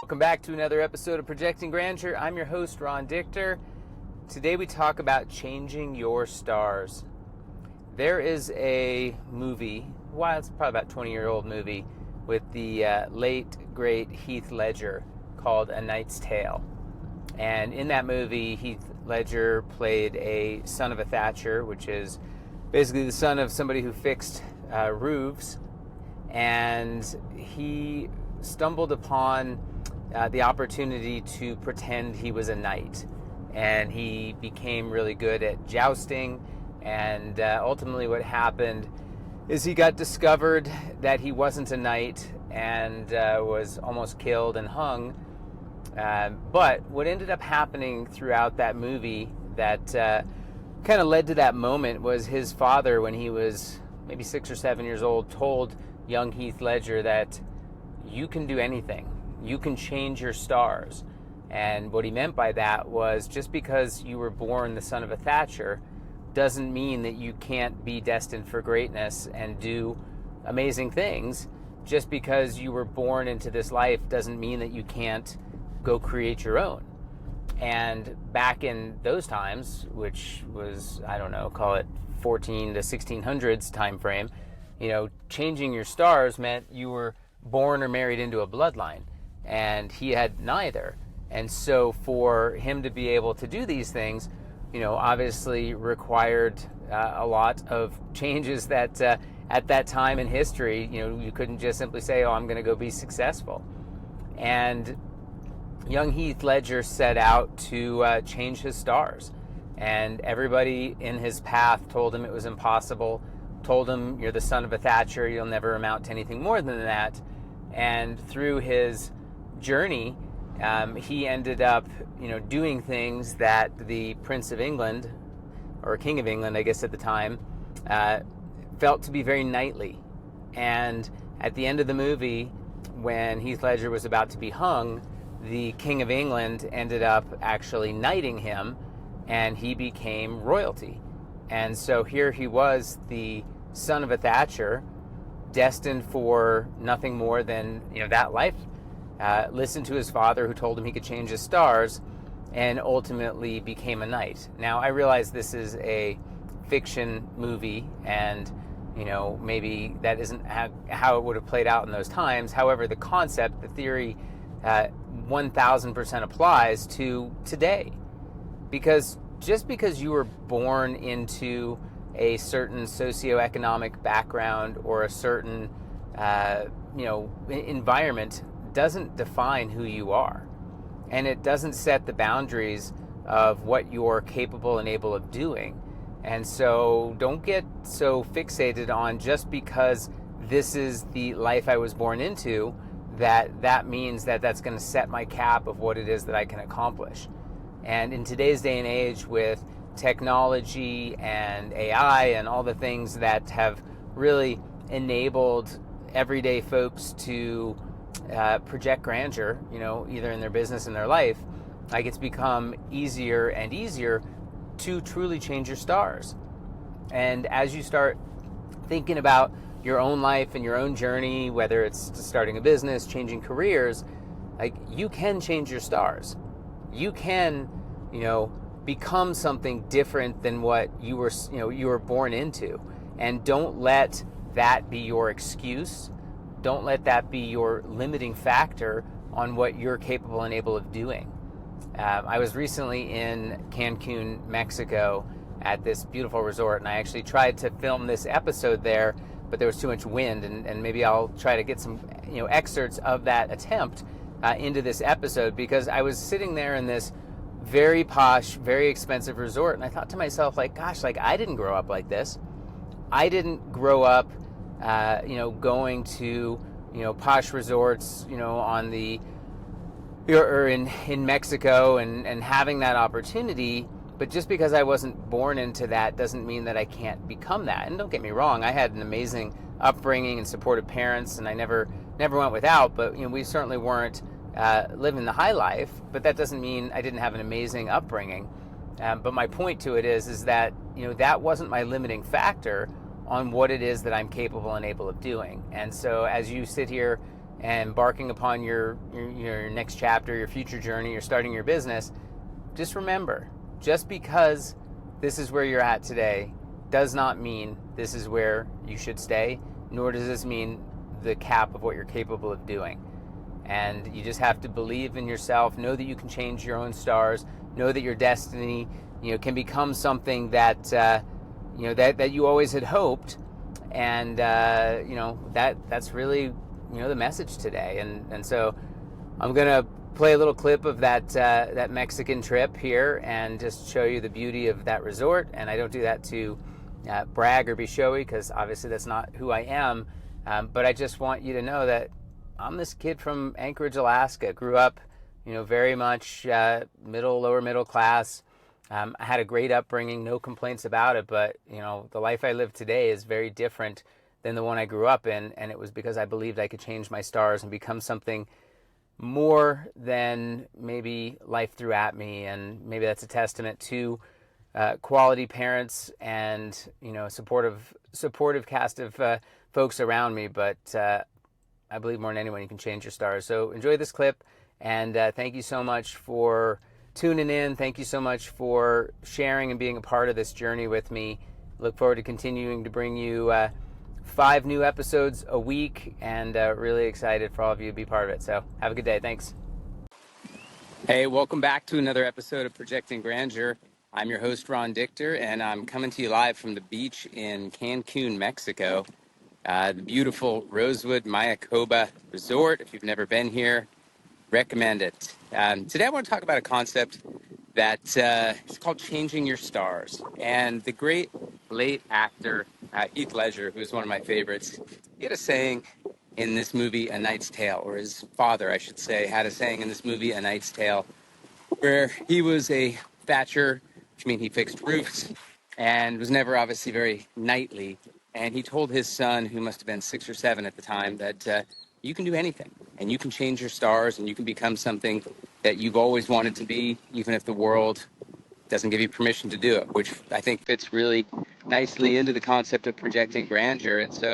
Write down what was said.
Welcome back to another episode of Projecting Grandeur. I'm your host, Ron Dichter. Today we talk about changing your stars. There is a movie, it's probably about a 20-year-old movie, with the late, great Heath Ledger called A Knight's Tale. And in that movie, Heath Ledger played a son of a thatcher, which is basically the son of somebody who fixed roofs. And he stumbled upon the opportunity to pretend he was a knight, and he became really good at jousting. And ultimately what happened is he got discovered that he wasn't a knight and was almost killed and hung. But what ended up happening throughout that movie that kind of led to that moment was his father, when he was maybe 6 or 7 years old, told young Heath Ledger that you can do anything. You can change your stars. And what he meant by that was, just because you were born the son of a thatcher doesn't mean that you can't be destined for greatness and do amazing things. Just because you were born into this life doesn't mean that you can't go create your own. And back in those times, which was, call it 14 to 1600s time frame, changing your stars meant you were born or married into a bloodline. And he had neither. And so for him to be able to do these things, obviously required a lot of changes that at that time in history, you couldn't just simply say, I'm going to go be successful. And young Heath Ledger set out to change his stars. And everybody in his path told him it was impossible, told him, you're the son of a thatcher, you'll never amount to anything more than that. And through his journey, he ended up, doing things that the Prince of England, or King of England, I guess at the time, felt to be very knightly. And at the end of the movie, when Heath Ledger was about to be hung, the King of England ended up actually knighting him, and he became royalty. And so here he was, the son of a thatcher, destined for nothing more than that life. Listened to his father, who told him he could change his stars, and ultimately became a knight. Now, I realize this is a fiction movie, and maybe that isn't how it would have played out in those times. However, the concept, the theory, 1000% applies to today. Because just because you were born into a certain socioeconomic background or a certain environment doesn't define who you are, and it doesn't set the boundaries of what you're capable and able of doing. And so don't get so fixated on, just because this is the life I was born into, that means that that's going to set my cap of what it is that I can accomplish. And in today's day and age, with technology and AI and all the things that have really enabled everyday folks to project grandeur, either in their business and their life, like, it's become easier and easier to truly change your stars. And as you start thinking about your own life and your own journey, whether it's starting a business, changing careers, like, you can change your stars. You can, become something different than what you were born into. And don't let that be your excuse. Don't let that be your limiting factor on what you're capable and able of doing. I was recently in Cancun, Mexico, at this beautiful resort, and I actually tried to film this episode there, but there was too much wind, and maybe I'll try to get some excerpts of that attempt into this episode, because I was sitting there in this very posh, very expensive resort, and I thought to myself, I didn't grow up like this. I didn't grow up going to posh resorts on the or in Mexico and having that opportunity. But just because I wasn't born into that doesn't mean that I can't become that. And don't get me wrong, I had an amazing upbringing and supportive parents, and I never went without, but we certainly weren't living the high life. But that doesn't mean I didn't have an amazing upbringing. But my point to it is that that wasn't my limiting factor on what it is that I'm capable and able of doing. And so as you sit here and embarking upon your next chapter, your future journey, you're starting your business, just remember, just because this is where you're at today does not mean this is where you should stay, nor does this mean the cap of what you're capable of doing. And you just have to believe in yourself, know that you can change your own stars, know that your destiny, can become something that, that you always had hoped. And, that's really, the message today. And so I'm going to play a little clip of that Mexican trip here and just show you the beauty of that resort. And I don't do that to brag or be showy, because obviously that's not who I am. But I just want you to know that I'm this kid from Anchorage, Alaska. Grew up, very much lower middle class. I had a great upbringing, no complaints about it. But the life I live today is very different than the one I grew up in, and it was because I believed I could change my stars and become something more than maybe life threw at me. And maybe that's a testament to quality parents and supportive cast of folks around me. But I believe more than anyone you can change your stars. So enjoy this clip, and thank you so much for tuning in. Thank you so much for sharing and being a part of this journey with me. Look forward to continuing to bring you 5 new episodes a week, and really excited for all of you to be part of it. So have a good day. Thanks. Hey, welcome back to another episode of Projecting Grandeur. I'm your host, Ron Dichter, and I'm coming to you live from the beach in Cancun, Mexico. The beautiful Rosewood Mayacoba Resort. If you've never been here, recommend it. Today I want to talk about a concept that is called changing your stars. And the great late actor Heath Ledger, who's one of my favorites, he had a saying in this movie, A Knight's Tale, or his father, I should say, had a saying in this movie, A Knight's Tale, where he was a thatcher, which means he fixed roofs, and was never obviously very knightly. And he told his son, who must have been 6 or 7 at the time, that you can do anything, and you can change your stars, and you can become something that you've always wanted to be, even if the world doesn't give you permission to do it, which I think fits really nicely into the concept of projecting grandeur. And so